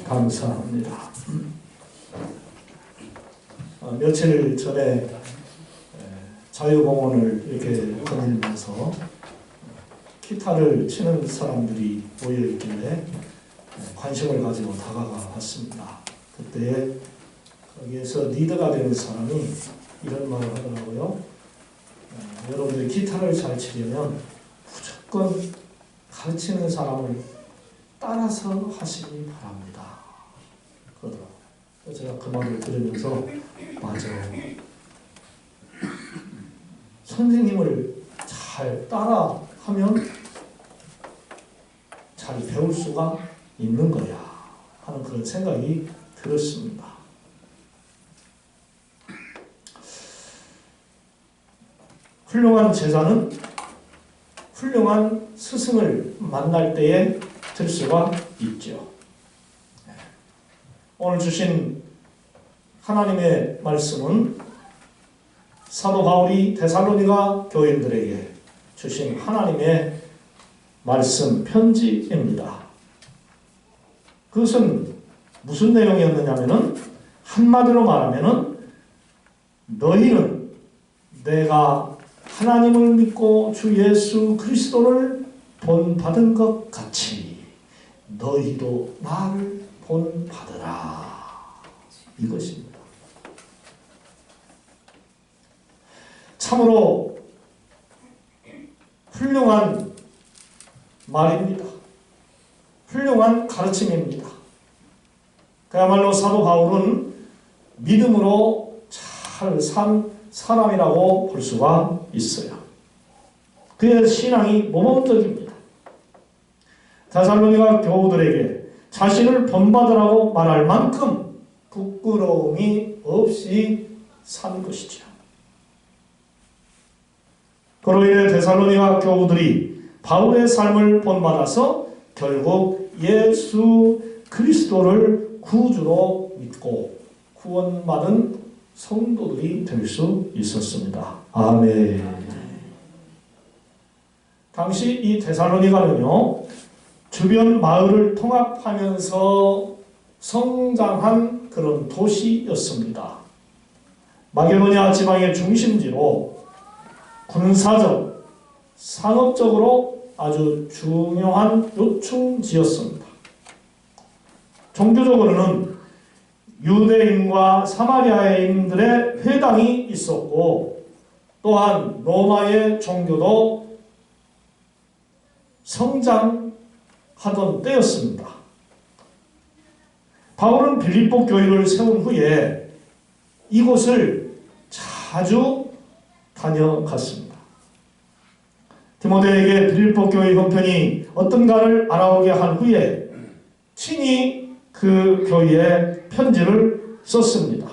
감사합니다. 며칠 전에 자유공원을 이렇게 거닐면서 기타를 치는 사람들이 모여있길래 관심을 가지고 다가가 봤습니다. 그때 거기에서 리더가 되는 사람이 이런 말을 하더라고요. 여러분들이 기타를 잘 치려면 무조건 가르치는 사람을 따라서 하시기 바랍니다. 그러더라고요. 제가 그 말을 들으면서 맞아. 선생님을 잘 따라하면 잘 배울 수가 있는 거야 하는 그런 생각이 들었습니다. 훌륭한 제자는 훌륭한 스승을 만날 때에 들 수가 있죠. 오늘 주신 하나님의 말씀은 사도 바울이 데살로니가 교인들에게 주신 하나님의 말씀 편지입니다. 그것은 무슨 내용이었느냐면은 한마디로 말하면은 너희는 내가 하나님을 믿고 주 예수 그리스도를 본받은 것 같이 너희도 나를 본받으라. 이것입니다. 참으로 훌륭한 말입니다. 훌륭한 가르침입니다. 그야말로 사도 바울은 믿음으로 잘 산 사람이라고 볼 수가 있어요. 그의 신앙이 모범적입니다. 데살로니가 교우들에게 자신을 본받으라고 말할 만큼 부끄러움이 없이 산 것이죠. 그로 인해 데살로니가 교우들이 바울의 삶을 본받아서 결국 예수 그리스도를 구주로 믿고 구원받은 성도들이 될 수 있었습니다. 아멘. 당시 이 데살로니가는요, 주변 마을을 통합하면서 성장한 그런 도시였습니다. 마게도냐 지방의 중심지로 군사적, 상업적으로 아주 중요한 요충지였습니다. 종교적으로는 유대인과 사마리아인들의 회당이 있었고 또한 로마의 종교도 성장하던 때였습니다. 바울은 빌립보 교회를 세운 후에 이곳을 자주 다녀갔습니다. 디모데에게 빌립보 교회 형편이 어떤가를 알아보게 한 후에 친히 그 교회에 편지를 썼습니다.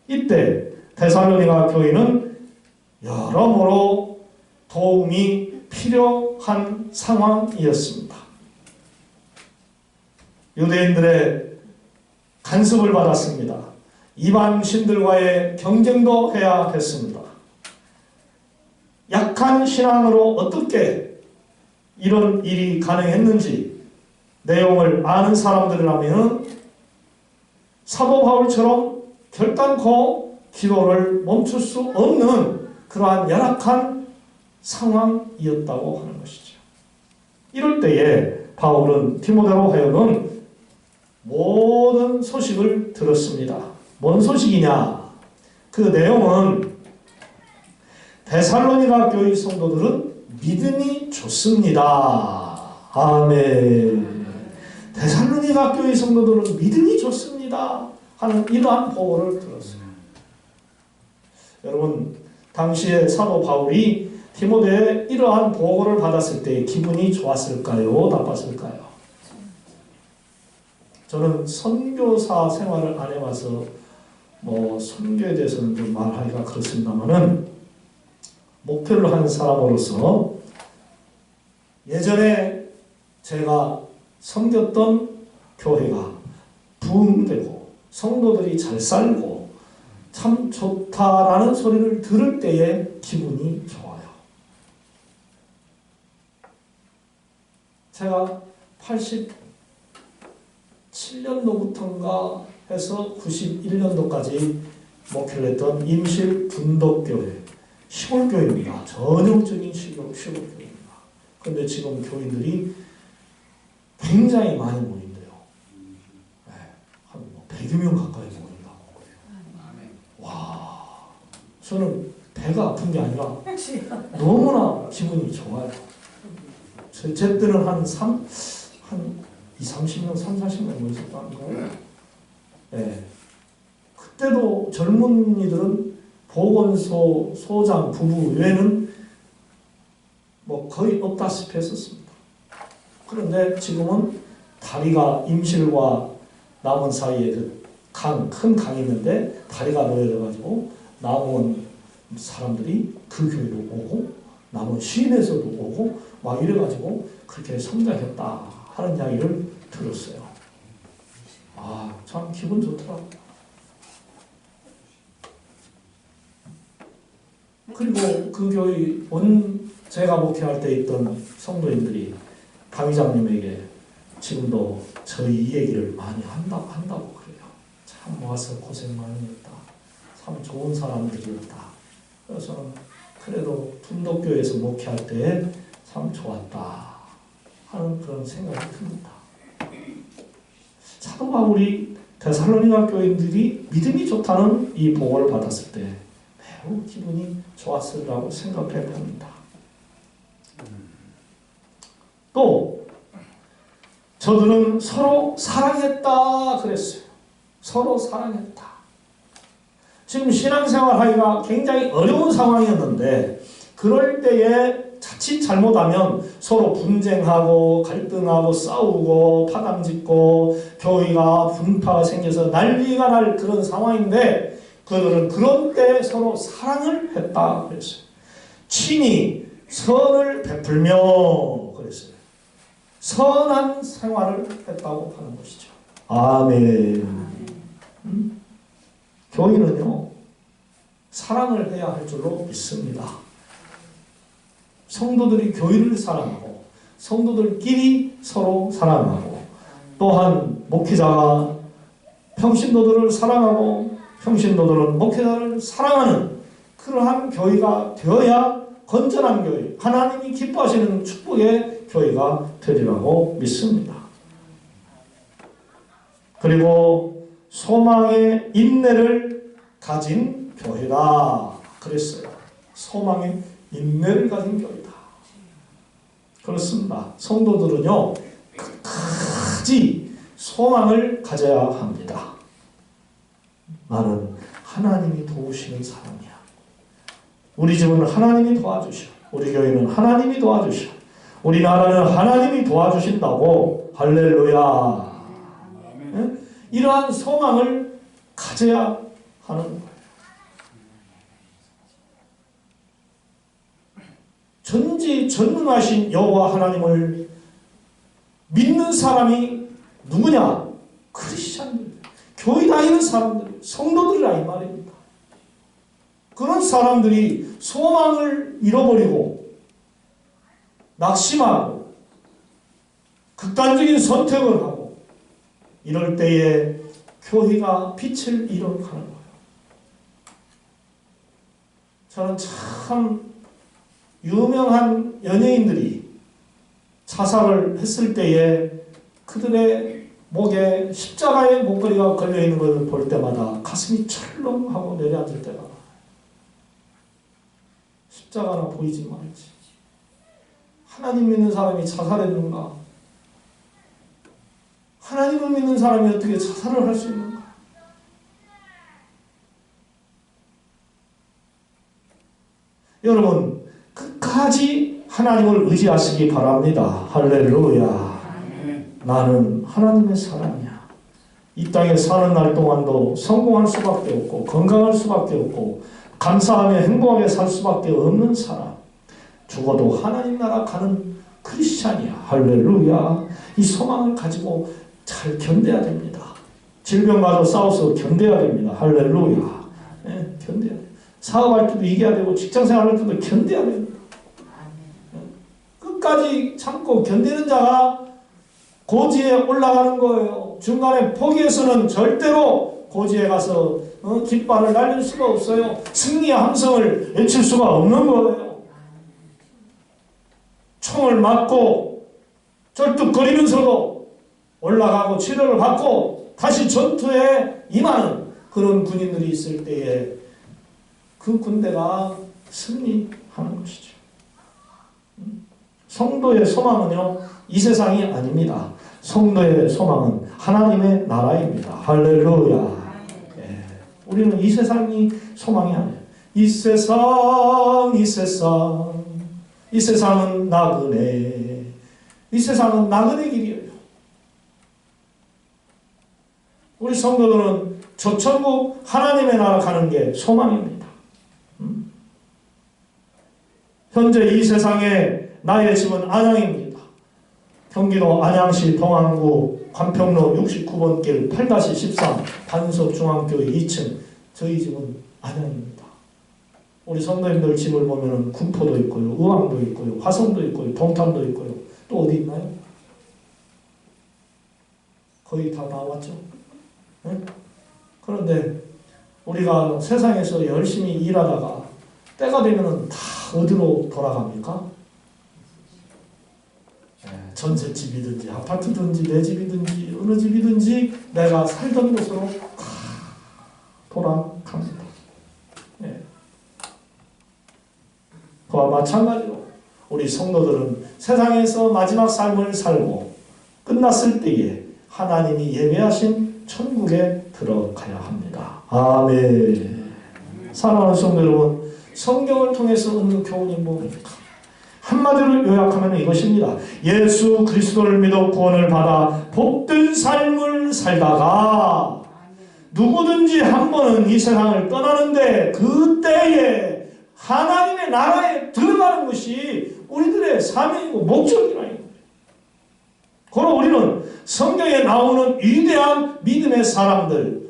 이때 데살로니가 교회는 여러모로 도움이 필요한 상황이었습니다. 유대인들의 간섭을 받았습니다. 이방 신들과의 경쟁도 해야 했습니다. 약한 신앙으로 어떻게 이런 일이 가능했는지 내용을 아는 사람들이라면 사도 바울처럼 결단코 기도를 멈출 수 없는 그러한 열악한 상황이었다고 하는 것이죠. 이럴 때에 바울은 디모데로 하여금 모든 소식을 들었습니다. 뭔 소식이냐? 그 내용은 데살로니가 교회 성도들은 믿음이 좋습니다. 아멘. 데살로니가 교회 성도들은 믿음이 좋습니다 하는 이러한 보고를 들었어요. 여러분, 당시에 사도 바울이 디모데에 이러한 보고를 받았을 때 기분이 좋았을까요? 나빴을까요? 저는 선교사 생활을 안 해봐서 선교에 대해서는 좀 말하기가 그렇습니다만은 목표를 한 사람으로서 예전에 제가 섬겼던 교회가 부흥되고 성도들이 잘 살고 참 좋다라는 소리를 들을 때에 기분이 좋아요. 제가 87년도부터인가 해서 91년도까지 목회를 했던 임실 분덕교회, 시골교회입니다. 전형적인 시골교회입니다. 그런데 지금 교인들이 굉장히 많이 모인대요. 네, 한 100여 명 가까이 모인다고 그래요. 와, 저는 배가 아픈 게 아니라 너무나 기분이 좋아요. 제 때는 한 2, 30명, 3, 40명 모였었다는 거예요. 네. 그때도 젊은이들은 보건소 소장 부부 외에는 뭐 거의 없다시피 했었습니다. 그런데 지금은 다리가 임실과 남원 사이에 큰 강이 있는데 다리가 놓여져가지고 남원 사람들이 그 교회로 오고 남원 시내에서도 오고 막 이래가지고 그렇게 성장했다 하는 이야기를 들었어요. 아, 참 기분 좋더라고요. 그리고 그 교회 제가 목회할 때 있던 성도인들이 강의장님에게 지금도 저희 이 얘기를 많이 한다고 그래요. 참 와서 고생 많이 했다. 참 좋은 사람들이었다. 그래서 저는 그래도 분덕교회에서 목회할 때 참 좋았다 하는 그런 생각이 듭니다. 사도 바울이 데살로니가 교인들이 믿음이 좋다는 이 보고를 받았을 때 매우 기분이 좋았으리라고 생각해 봅니다. 또 저들은 서로 사랑했다 그랬어요. 서로 사랑했다. 지금 신앙생활 하기가 굉장히 어려운 상황이었는데 그럴 때에 자칫 잘못하면 서로 분쟁하고 갈등하고 싸우고 파당짓고 교회가 분파가 생겨서 난리가 날 그런 상황인데 그들은 그런 때 서로 사랑을 했다 그랬어요. 친히 선을 베풀며 그랬어요. 선한 생활을 했다고 하는 것이죠. 아멘. 교인은요 사랑을 해야 할 줄로 믿습니다. 성도들이 교인을 사랑하고 성도들끼리 서로 사랑하고 또한 목회자가 평신도들을 사랑하고 평신도들은 목회자를 사랑하는 그러한 교회가 되어야 건전한 교회, 하나님이 기뻐하시는 축복의 교회가 되리라고 믿습니다. 그리고 소망의 인내를 가진 교회다 그랬어요. 소망의 인내를 가진 교회다. 그렇습니다. 성도들은요 끝까지 소망을 가져야 합니다. 나는 하나님이 도우시는 사람이야. 우리 집은 하나님이 도와주셔. 우리 교회는 하나님이 도와주셔. 우리 나라는 하나님이 도와주신다고 할렐루야. 네? 이러한 소망을 가져야 하는 거예요. 전지전능하신 여호와 하나님을 믿는 사람이 누구냐? 크리스찬들, 교회 다니는 사람들, 성도들이라 이 말입니다. 그런 사람들이 소망을 잃어버리고 낙심하고 극단적인 선택을 하고 이럴 때에 교회가 빛을 잃어가는 거예요. 저는 참 유명한 연예인들이 자살을 했을 때에 그들의 목에 십자가의 목걸이가 걸려있는 것을 볼 때마다 가슴이 철렁하고 내려앉을 때가 많아요. 십자가나 보이지 말지. 하나님 믿는 사람이 자살했는가? 하나님을 믿는 사람이 어떻게 자살을 할 수 있는가? 여러분 끝까지 하나님을 의지하시기 바랍니다. 할렐루야. 나는 하나님의 사람이야. 이 땅에 사는 날 동안도 성공할 수밖에 없고 건강할 수밖에 없고 감사하며 행복하게 살 수밖에 없는 사람. 죽어도 하나님 나라 가는 크리스찬이야. 할렐루야. 이 소망을 가지고 잘 견뎌야 됩니다. 질병 가지고 싸워서 견뎌야 됩니다. 할렐루야. 네, 견뎌야 돼요. 사업할 때도 이겨야 되고 직장생활 할 때도 견뎌야 됩니다. 끝까지 참고 견디는 자가 고지에 올라가는 거예요. 그리고 중간에 포기해서는 절대로 고지에 가서 깃발을 날릴 수가 없어요. 승리의 함성을 외칠 수가 없는 거예요. 총을 맞고 쩔뚝거리면서도 올라가고 치료를 받고 다시 전투에 임하는 그런 군인들이 있을 때에 그 군대가 승리하는 것이죠. 성도의 소망은요, 이 세상이 아닙니다. 성도의 소망은 하나님의 나라입니다. 할렐루야. 예. 우리는 이 세상이 소망이 아니에요. 이 세상은 나그네. 이 세상은 나그네 길이에요. 우리 성도들은 저 천국 하나님의 나라 가는 게 소망입니다. 현재 이 세상에 나의 집은 안양입니다. 경기도 안양시 동안구 관평로 69번 길 8-13 반석중앙교회 2층 저희 집은 안양입니다. 우리 성도님들 집을 보면 군포도 있고요. 의왕도 있고요. 화성도 있고요. 동탄도 있고요. 또 어디 있나요? 거의 다 나왔죠. 네? 그런데 우리가 세상에서 열심히 일하다가 때가 되면 다 어디로 돌아갑니까? 전셋집이든지 아파트든지 내 집이든지 어느 집이든지 내가 살던 곳으로 돌아갑니다. 네. 그와 마찬가지로 우리 성도들은 세상에서 마지막 삶을 살고 끝났을 때에 하나님이 예배하신 천국에 들어가야 합니다. 아멘. 사랑하는 성도 여러분, 성경을 통해서 얻는 교훈이 뭡니까? 한마디로 요약하면 이것입니다. 예수 그리스도를 믿어 구원을 받아 복된 삶을 살다가 누구든지 한 번은 이 세상을 떠나는데 그때에 하나님의 나라에 들어가는 것이 우리들의 사명이고 목적이라는 거예요. 그럼 우리는 성경에 나오는 위대한 믿음의 사람들,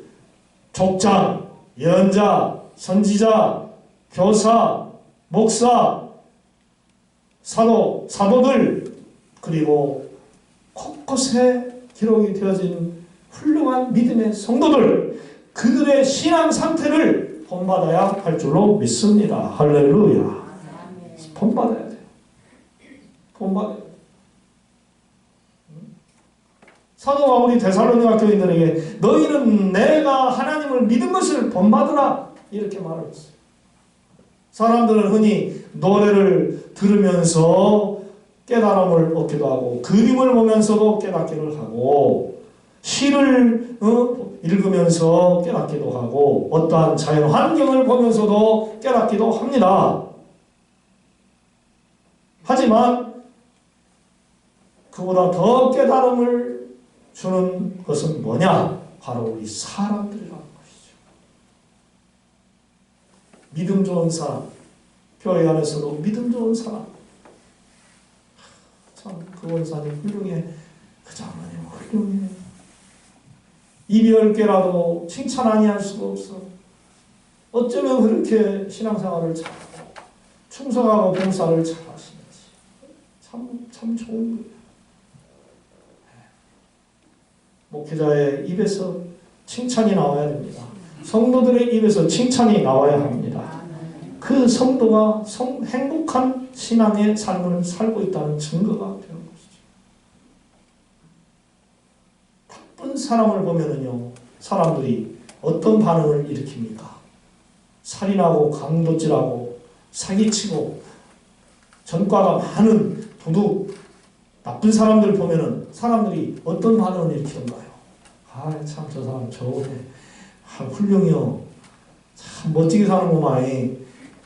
족장, 예언자, 선지자, 교사, 목사, 사도, 사도들, 그리고 곳곳에 기록이 되어진 훌륭한 믿음의 성도들, 그들의 신앙 상태를 본받아야 할 줄로 믿습니다. 할렐루야. 본받아야 돼요. 본받아야 돼요. 사도 바울이 데살로니가 교인들에게 너희는 내가 하나님을 믿은 것을 본받으라 이렇게 말을 했어요. 사람들은 흔히 노래를 들으면서 깨달음을 얻기도 하고 그림을 보면서도 깨닫기를 하고 시를 읽으면서 깨닫기도 하고 어떠한 자연 환경을 보면서도 깨닫기도 합니다. 하지만 그보다 더 깨달음을 주는 것은 뭐냐? 바로 우리 사람들이라는 것이죠. 믿음 좋은 사람, 교회 안에서도 믿음 좋은 사람. 참, 그 원사님 훌륭해. 그 장로님 훌륭해. 입이 10개라도 칭찬 아니할 수가 없어. 어쩌면 그렇게 신앙생활을 잘하고 충성하고 봉사를 잘하시는지. 참 좋은 거예요. 목회자의 입에서 칭찬이 나와야 됩니다. 성도들의 입에서 칭찬이 나와야 합니다. 그 성도가 행복한 신앙의 삶을 살고 있다는 증거가 되는 것이죠. 바쁜 사람을 보면은요, 사람들이 어떤 반응을 일으킵니까? 살인하고 강도질하고 사기치고 전과가 많은 도둑, 나쁜 사람들 보면은 사람들이 어떤 반응을 일으키던가요? 아, 참 저 사람 좋네. 아, 훌륭해요. 참 멋지게 사는구만.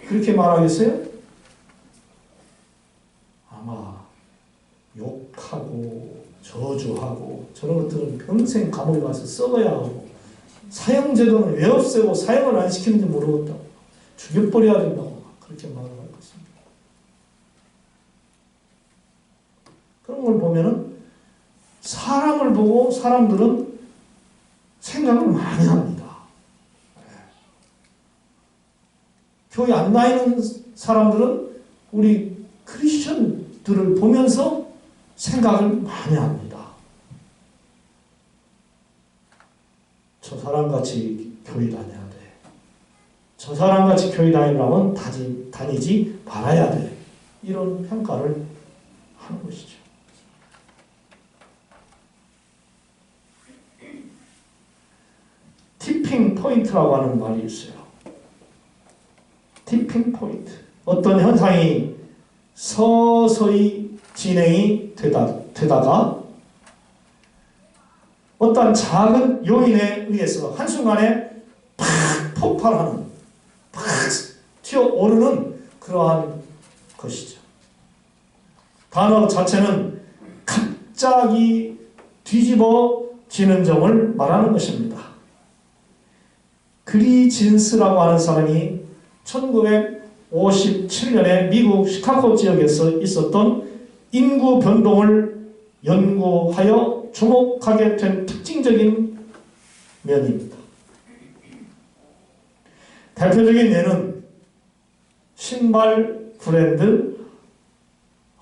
그렇게 말하겠어요? 아마 욕하고 저주하고 저런 것들은 평생 감옥에 가서 썩어야 하고 사형제도는 왜 없애고 사형을 안 시키는지 모르겠다고 죽여버려야 된다고 그렇게 말을 할 것입니다. 그런 걸 보면은 사람을 보고 사람들은 생각을 많이 합니다. 교회 안 다니는 사람들은 우리 크리스천들을 보면서 생각을 많이 합니다. 저 사람같이 교회 다녀야 돼. 저 사람같이 교회 다니려면 다니지 말아야 돼. 이런 평가를 하는 것이죠. 티핑 포인트라고 하는 말이 있어요. 티핑 포인트. 어떤 현상이 서서히 진행이 되다가 어떤 작은 요인에 의해서 한순간에 팍 폭발하는, 팍 튀어오르는 그러한 것이죠. 단어 자체는 갑자기 뒤집어지는 점을 말하는 것입니다. 그리진스라고 하는 사람이 1957년에 미국 시카고 지역에서 있었던 인구 변동을 연구하여 주목하게 된 특징적인 면입니다. 대표적인 예는 신발 브랜드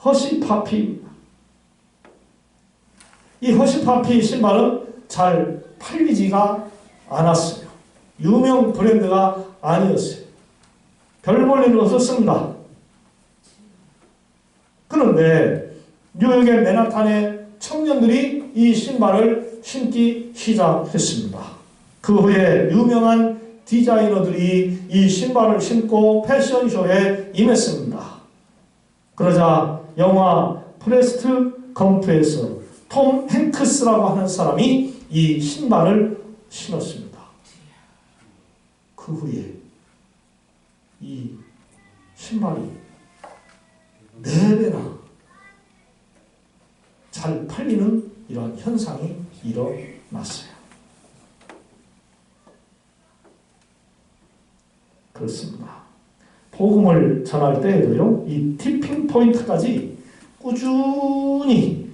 허쉬파피입니다. 이 허쉬파피 신발은 잘 팔리지가 않았어요. 유명 브랜드가 아니었어요. 별 볼 일은 없었습니다. 그런데 뉴욕의 맨하탄의 청년들이 이 신발을 신기 시작했습니다. 그 후에 유명한 디자이너들이 이 신발을 신고 패션쇼에 임했습니다. 그러자 영화 프레스트 검프에서 톰 행크스라고 하는 사람이 이 신발을 신었습니다. 그 후에 이 신발이 4배나 잘 팔리는 이러한 현상이 일어났어요. 그렇습니다. 복음을 전할 때에도요, 이 티핑 포인트까지 꾸준히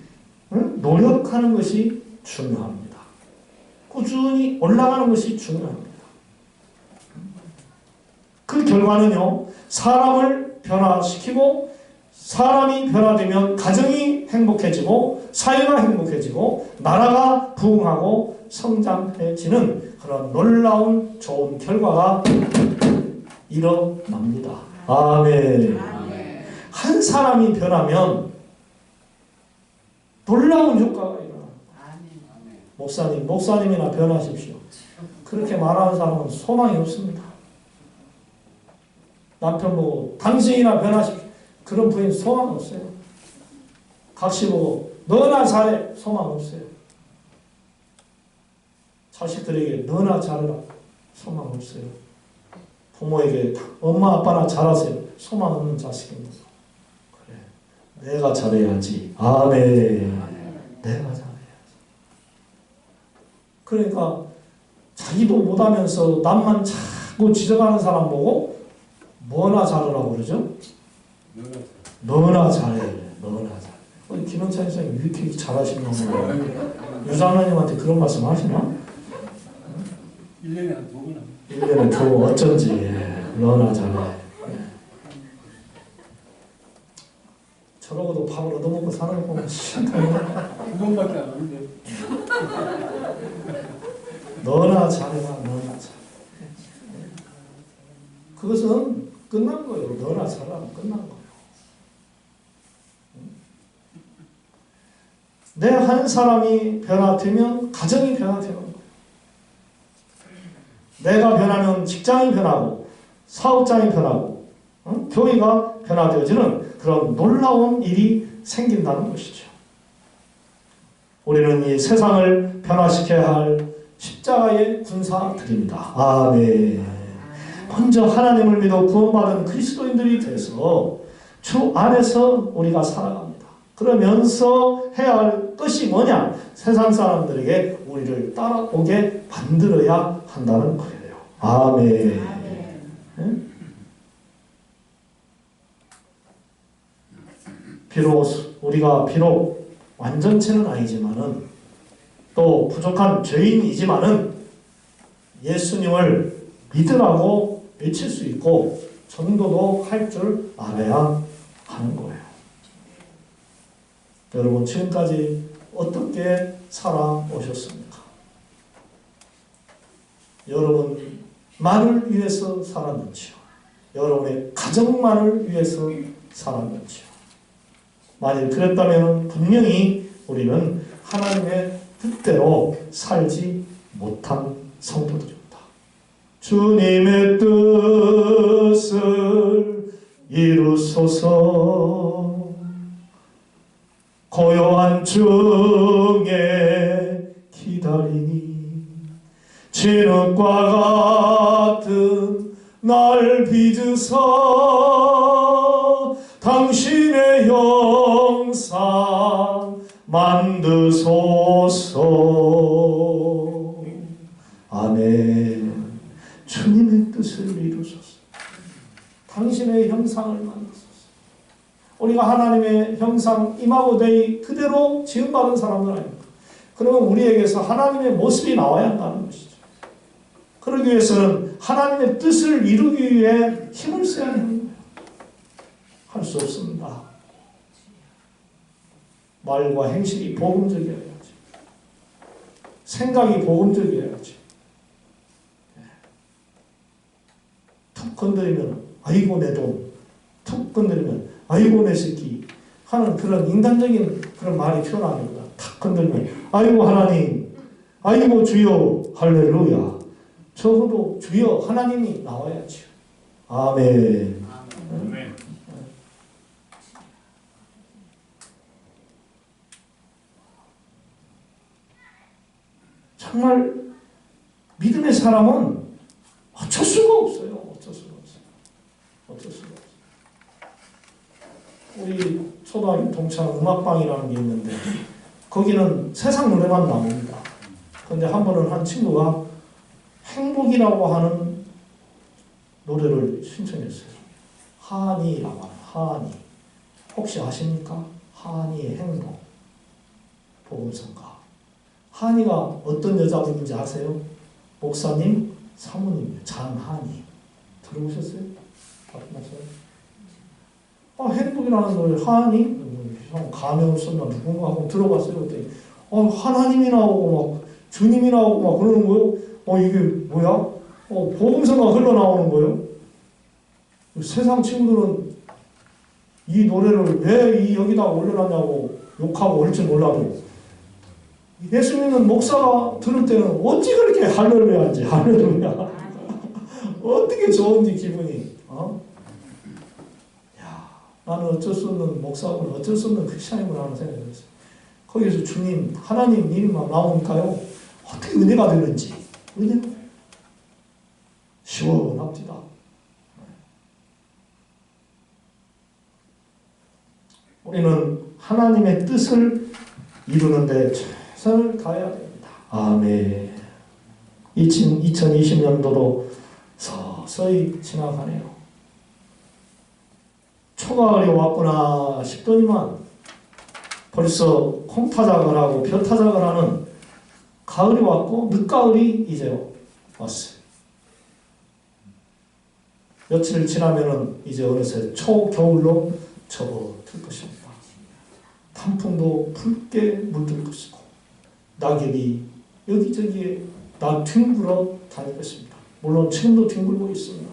노력하는 것이 중요합니다. 꾸준히 올라가는 것이 중요합니다. 그 결과는요, 사람을 변화시키고 사람이 변화되면 가정이 행복해지고 사회가 행복해지고 나라가 부흥하고 성장해지는 그런 놀라운 좋은 결과가 일어납니다. 아멘. 한 사람이 변하면 놀라운 효과가 일어납니다. 목사님이나 변하십시오. 그렇게 말하는 사람은 소망이 없습니다. 남편 보고 당신이나 변하십시오. 그런 부인 소망 없어요. 각시 보고 너나 잘해. 소망 없어요. 자식들에게 너나 잘해라. 소망 없어요. 부모에게 엄마 아빠나 잘하세요. 소망 없는 자식입니다. 그래, 내가 잘해야지. 아멘. 내가 잘해야지. 그러니까 자기도 못하면서 남만 자꾸 지적하는 사람 보고 뭐나 잘하라고 그러죠? 너나 잘해. 너나 잘해. 김영찬 선생님 이렇게 잘하시는 거예요. 유장로님한테 그런 말씀 하시나? 1년에 한 2번. 1년에 2번 어쩐지. 너나 잘해. 저러고도 밥을 얻어먹고 사는 거 보면 싫다네. 2번밖에 안 하는데. 너나 잘해라. 너나 잘해. 그것은 끝난 거예요. 너나 잘하면 끝난 거예요. 내 한 사람이 변화되면 가정이 변화되는 거예요. 내가 변하면 직장이 변하고 사업장이 변하고 교회가 변화되어지는 그런 놀라운 일이 생긴다는 것이죠. 우리는 이 세상을 변화시켜야 할 십자가의 군사들입니다. 아멘. 먼저 하나님을 믿어 구원받은 그리스도인들이 돼서 주 안에서 우리가 살아갑니다. 그러면서 해야 할 것이 뭐냐? 세상 사람들에게 우리를 따라오게 만들어야 한다는 거예요. 아멘. 네? 우리가 완전체는 아니지만은 또 부족한 죄인이지만은 예수님을 믿으라고 외칠 수 있고 전도도 할 줄 알아야 하는 거예요. 여러분 지금까지 어떻게 살아오셨습니까? 여러분만을 위해서 살았는지요? 여러분의 가정만을 위해서 살았는지요? 만일 그랬다면 분명히 우리는 하나님의 뜻대로 살지 못한 성도들입니다. 주님의 뜻을 이루소서. 고요한 중에 기다리니 진흙과 같은 날 빚으사 당신의 형상 만드소서. 아멘. 주님의 뜻을 이루소서. 당신의 형상을 만드소서. 우리가 하나님의 형상 이마고데이 그대로 지음받은 사람들 아닙니까? 그러면 우리에게서 하나님의 모습이 나와야 한다는 것이죠. 그러기 위해서는 하나님의 뜻을 이루기 위해 힘을 써야 하는 거예요. 할 수 없습니다. 말과 행실이 복음적이어야지. 생각이 복음적이어야지. 툭 건드리면 아이고 내 돈, 툭 건드리면 아이고 내 새끼 하는 그런 인간적인 그런 말이 표현합니다. 탁 건들면 아이고 하나님, 아이고 주여, 할렐루야. 적어도 주여 하나님이 나와야죠. 아멘. 아멘. 정말 믿음의 사람은 어쩔 수가 없어요. 어쩔 수가 없어요. 어쩔 수가 없어요. 우리 초등학교 동창 음악방이라는 게 있는데 거기는 세상 노래만 나옵니다. 그런데 한 번은 한 친구가 행복이라고 하는 노래를 신청했어요. 하니라고 하는 하니. 혹시 아십니까? 하니의 행복. 복음성가. 하니가 어떤 여자분인지 아세요? 목사님, 사모님, 장하니. 들어보셨어요? 행복이라는 노래, 하니? 가명을 썼나 누군가 하고 들어봤어요. 그때 하나님이 나오고 막 주님이 나오고 막 그러는 거예요. 이게 뭐야? 복음서가 흘러나오는 거예요. 세상 친구들은 이 노래를 왜 여기다 올려놨냐고 욕하고 올지 몰라도 예수 믿는 목사가 들을 때는 어찌 그렇게 할렐루야인지, 할렐루야. 어떻게 좋은지 기분이. 야, 나는 어쩔 수 없는 목사고 어쩔 수 없는 크리스찬이구나 하는 생각이 들었어요. 거기서 주님, 하나님 이름만 나오니까요. 어떻게 은혜가 되는지. 은혜 시원합니다. 우리는 하나님의 뜻을 이루는데 최선을 다해야 됩니다. 아멘. 2020년도도 서서히 지나가네요. 초가을이 왔구나 싶더니만 벌써 콩타작을 하고 벼타작을 하는 가을이 왔고 늦가을이 이제 왔어요. 며칠 지나면은 이제 어느새 초겨울로 접어들 것입니다. 단풍도 붉게 물들 것이고 낙엽이 여기저기에 다 뒹굴어 다닐 것입니다. 물론 지금도 뒹굴고 있습니다.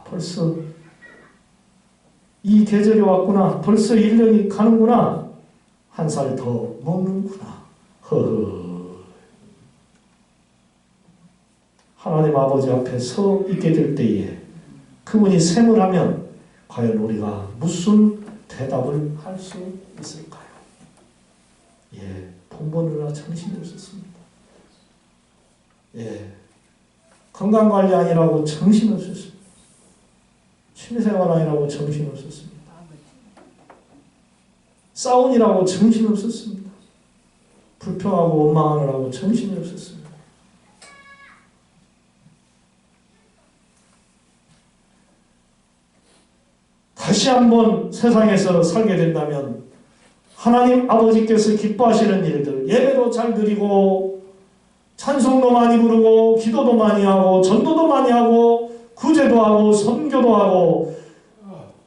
벌써 이 계절이 왔구나. 벌써 1년이 가는구나. 한 살 더 먹는구나. 허허. 하나님 아버지 앞에 서 있게 될 때에 그분이 셈을 하면 과연 우리가 무슨 대답을 할 수 있을까요? 돈 버느라 정신이 없었습니다. 건강관리 아니라고 정신이 없었습니다. 취미생활 아니라고 정신이 없었습니다. 싸움이라고 정신이 없었습니다. 불평하고 원망하느라고 정신이 없었습니다. 다시 한번 세상에서 살게 된다면 하나님 아버지께서 기뻐하시는 일들, 예배도 잘 드리고 찬송도 많이 부르고 기도도 많이 하고 전도도 많이 하고 구제도 하고 선교도 하고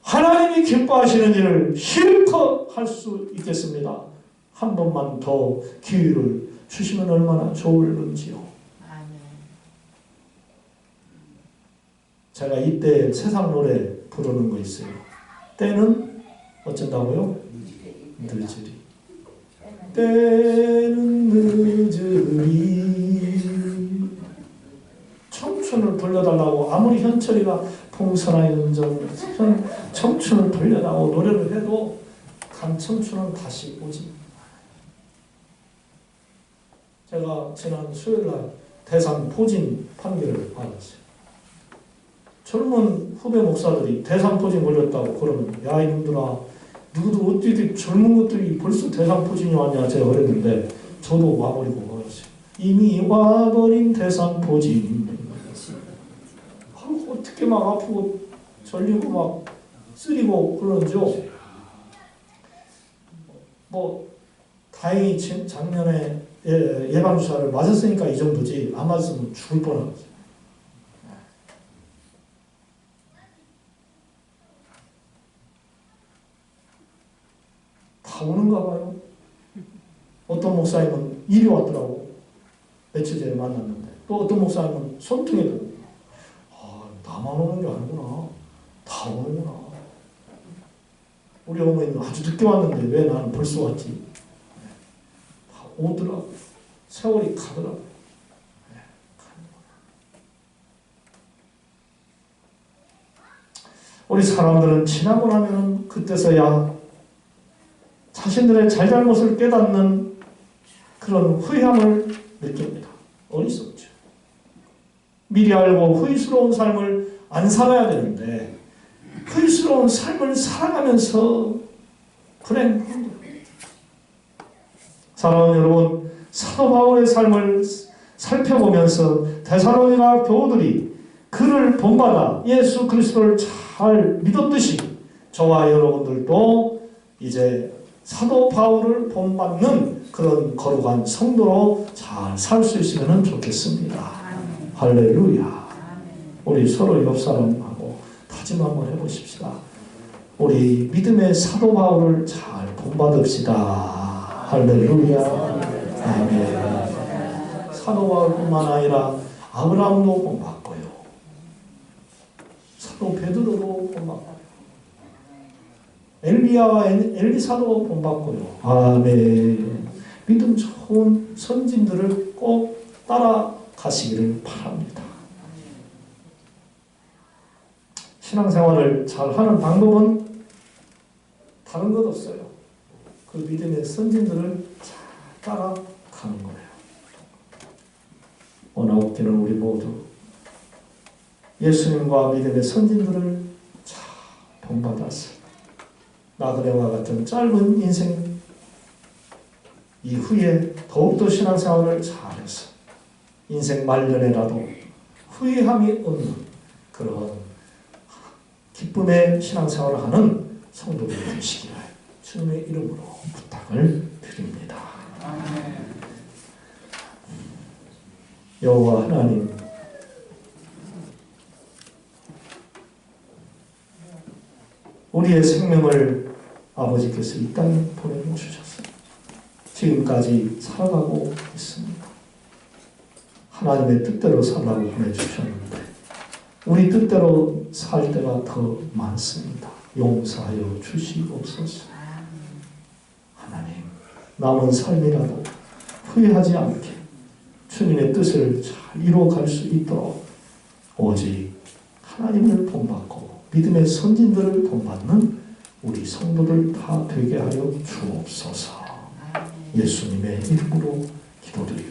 하나님이 기뻐하시는 일을 실컷 할 수 있겠습니다. 한 번만 더 기회를 주시면 얼마나 좋을는지요. 제가 이때 세상 노래 부르는 거 있어요. 때는 어쩐다고요? 늦으리. 때는 늦으리. 청춘을 돌려달라고 아무리 현철이가 풍선하의 음정 청춘을 돌려달라고 노래를 해도 간 청춘은 다시 오지. 제가 지난 수요일날 대상 포진 판결을 받았어요. 젊은 후배 목사들이 대상 포진 걸렸다고 그러면 야 이놈들아 누구도 어떻게 젊은 것들이 벌써 대상 포진이 왔냐 제가 그랬는데 저도 와버리고 그랬어요. 이미 와버린 대상 포진. 어떻게 막 아프고 절리고 막 쓰리고 그러죠. 뭐 다행히 작년에 예방주사를 맞았으니까 이 정도지 안 맞았으면 죽을 뻔한 거죠. 다 오는가 봐요. 어떤 목사님은 일이 왔더라고. 며칠 전에 만났는데 또 어떤 목사님은 손등에도 나만 오는 게 아니구나. 다 오는구나. 우리 어머니는 아주 늦게 왔는데 왜 나는 벌써 왔지? 다 오더라고. 세월이 가더라고. 우리 사람들은 지나고 나면 그때서야 자신들의 잘잘못을 깨닫는 그런 후회함을 느낍니다. 어리석죠. 미리 알고 후회스러운 삶을 안 살아야 되는데 후회스러운 삶을 살아가면서 불행합니다. 사랑하는 여러분, 사도 바울의 삶을 살펴보면서 데살로니가 교우들이 그를 본받아 예수 그리스도를 잘 믿었듯이 저와 여러분들도 이제 사도 바울을 본받는 그런 거룩한 성도로 잘 살 수 있으면 좋겠습니다. 할렐루야. 우리 서로 옆 사람하고 다짐 한번 해보십시다. 우리 믿음의 사도 바울을 잘 본받읍시다. 할렐루야. 아멘. 사도 바울뿐만 아니라 아브라함도 본받고요. 사도 베드로도 본받고요. 엘리야와 엘리사도 본받고요. 아멘. 믿음 좋은 선진들을 꼭 따라가시기를 바랍니다. 신앙생활을 잘하는 방법은 다른 것 없어요. 그 믿음의 선진들을 잘 따라가는 거예요. 원하옵기는 우리 모두 예수님과 믿음의 선진들을 잘 본받아서 나그네와 같은 짧은 인생 이후에 더욱더 신앙생활을 잘해서 인생 말년에라도 후회함이 없는 그런 기쁨의 신앙생활을 하는 성도들이 되시기를 주님의 이름으로 부탁을 드립니다. 여호와 하나님, 우리의 생명을 아버지께서 이 땅에 보내주셨습니다. 지금까지 살아가고 있습니다. 하나님의 뜻대로 살라고 보내주셨는데 우리 뜻대로 살 때가 더 많습니다. 용서하여 주시옵소서. 하나님, 남은 삶이라도 후회하지 않게 주님의 뜻을 잘 이루어갈 수 있도록 오직 하나님을 본받고 믿음의 선진들을 본받는 우리 성도들 다 되게 하여 주옵소서. 예수님의 이름으로 기도드립니다.